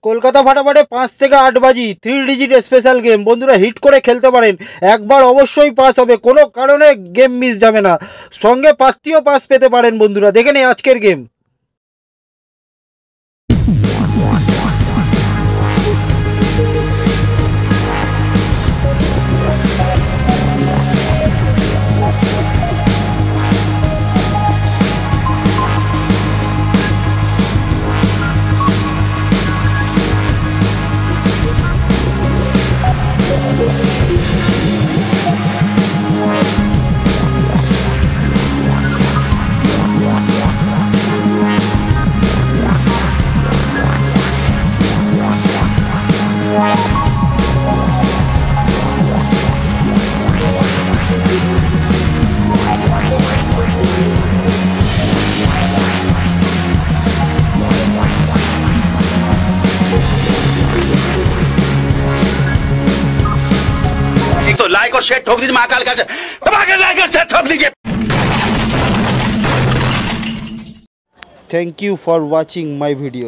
কলকাতা ফাটাফাটে 5 থেকে 8 বাজি 3 digit special game বন্ধুরা হিট করে খেলতে পারেন। একবার অবশ্যই পাস হবে, কোনো কারণে গেম মিস যাবে না। সঙ্গে পাত্তিও পাস পেতে পারেন বন্ধুরা। দেখে নিন আজকের গেম। तो लाइक और शेयर ठोक दीजिए, महाकाल का लाइक और शेयर ठोक दीजिए। Thank you for watching my video.